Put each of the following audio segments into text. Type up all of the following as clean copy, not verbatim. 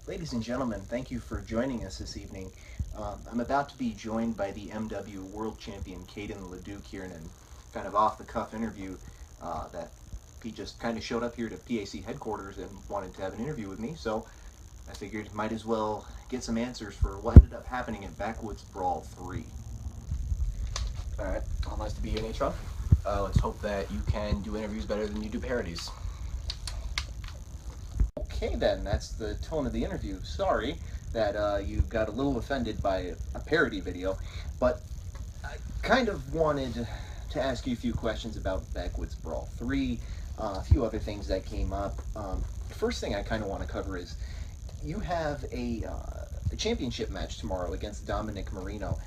Ladies and gentlemen, thank you for joining us this evening. I'm about to be joined by the MW World Champion Kaden Laduke here in a kind of off-the-cuff interview that he just kind of showed up here to PAC headquarters and wanted to have an interview with me, so I figured might as well get some answers for what ended up happening at Backwoods Brawl 3. Alright, well, nice to be here, Natron. Let's hope that you can do interviews better than you do parodies. Okay then, that's the tone of the interview. Sorry that you got a little offended by a parody video, but I kind of wanted to ask you a few questions about Backwoods Brawl 3, a few other things that came up. The first thing I kind of want to cover is you have a championship match tomorrow against Dominic Marino.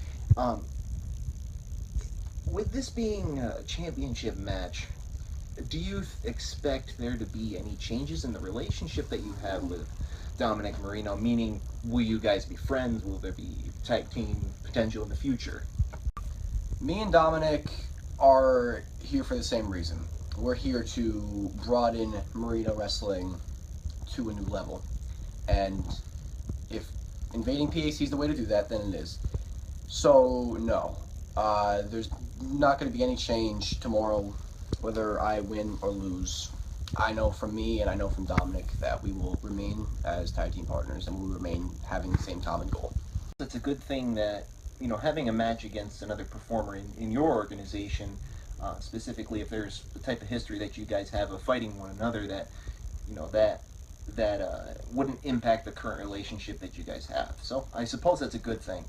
With this being a championship match, do you expect there to be any changes in the relationship that you have with Dominic Marino? Meaning, will you guys be friends? Will there be tag team potential in the future? Me and Dominic are here for the same reason. We're here to broaden Marino wrestling to a new level. And if invading PAC is the way to do that, then it is. So, no. There's not going to be any change tomorrow, whether I win or lose. I know from me and I know from Dominic that we will remain as tag team partners and we'll remain having the same common goal. It's a good thing that, you know, having a match against another performer in your organization, specifically if there's the type of history that you guys have of fighting one another, that, you know, that wouldn't impact the current relationship that you guys have. So I suppose that's a good thing.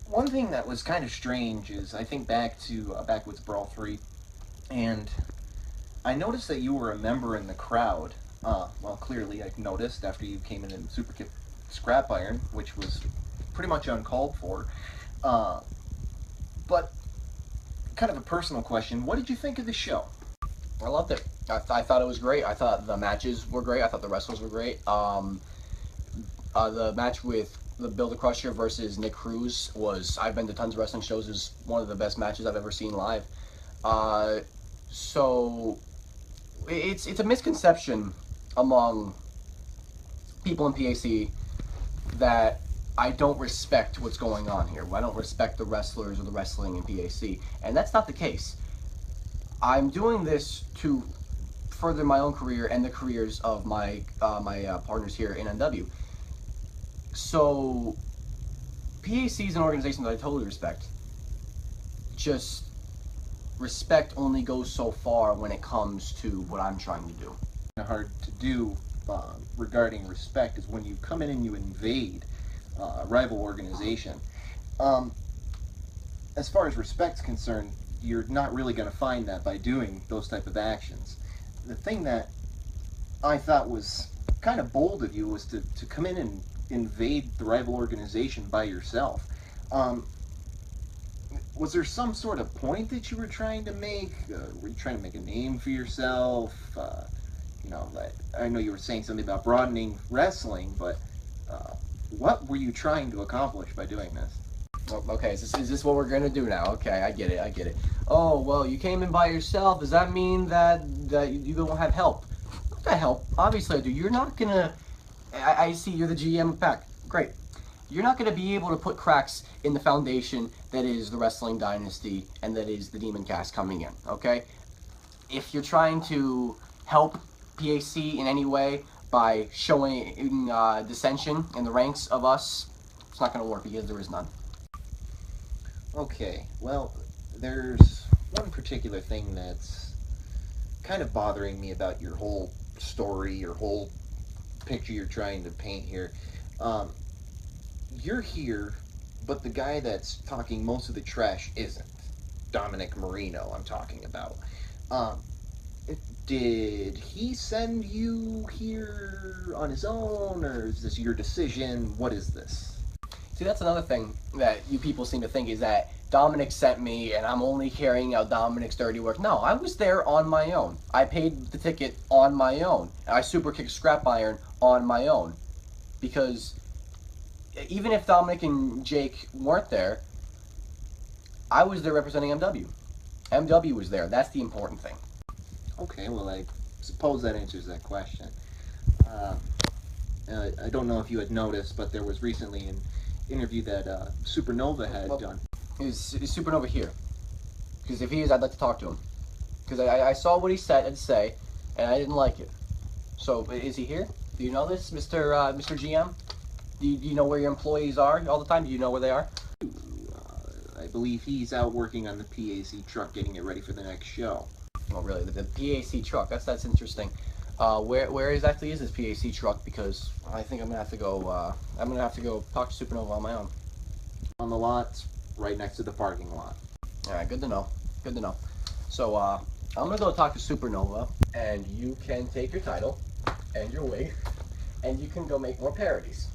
One thing that was kind of strange is I think back to Backwoods Brawl 3, and I noticed that you were a member in the crowd. Well, clearly I noticed after you came in Super Kick Scrap Iron, which was pretty much uncalled for. But kind of a personal question, what did you think of the show? I loved it. I thought it was great. I thought the matches were great. I thought the wrestlers were great. The match with the Bill the Crusher versus Nick Cruz was, I've been to tons of wrestling shows, is one of the best matches I've ever seen live. So it's a misconception among people in PAC that I don't respect what's going on here. I don't respect the wrestlers or the wrestling in PAC, and that's not the case. I'm doing this to further my own career and the careers of my partners here in MW. So, PAC is an organization that I totally respect. Just, respect only goes so far when it comes to what I'm trying to do. Hard to do regarding respect is when you come in and you invade a rival organization. As far as respect's concerned, you're not really going to find that by doing those type of actions. The thing that I thought was kind of bold of you was to come in and invade the rival organization by yourself. Was there some sort of point that you were trying to make? Were you trying to make a name for yourself? You know, I know you were saying something about broadening wrestling, but what were you trying to accomplish by doing this? Okay, is this what we're gonna do now? Okay, I get it. Oh, well, you came in by yourself. Does that mean that you don't have help? What the help? Obviously I do. You're not gonna... I see you're the GM of PAC. Great. You're not gonna be able to put cracks in the foundation that is the wrestling dynasty and that is the Demon Cast coming in, okay? If you're trying to help PAC in any way by showing dissension in the ranks of us, it's not gonna work because there is none. Okay, well, there's one particular thing that's kind of bothering me about your whole story, your whole picture you're trying to paint here. You're here, but the guy that's talking most of the trash isn't. Dominic Marino, I'm talking about. Did he send you here on his own, or is this your decision? What is this? See, that's another thing that you people seem to think, is that Dominic sent me and I'm only carrying out Dominic's dirty work. No, I was there on my own. I paid the ticket on my own. I super kicked Scrap Iron on my own. Because even if Dominic and Jake weren't there, I was there representing MW. MW was there. That's the important thing. Okay, well, I suppose that answers that question. I don't know if you had noticed, but there was recently an interview that Supernova had done. Is Supernova here? Because if he is, I'd like to talk to him. Because I saw what he said and say, and I didn't like it. So, is he here? Do you know this, Mr. GM? Do you know where your employees are all the time? Do you know where they are? I believe he's out working on the PAC truck, getting it ready for the next show. Oh, really? The PAC truck? That's interesting. Where exactly is this PAC truck? Because I think I'm gonna have to go. I'm gonna have to go talk to Supernova on my own. On the lot, right next to the parking lot. All right, good to know. Good to know. So I'm gonna go talk to Supernova, and you can take your title and your wig, and you can go make more parodies.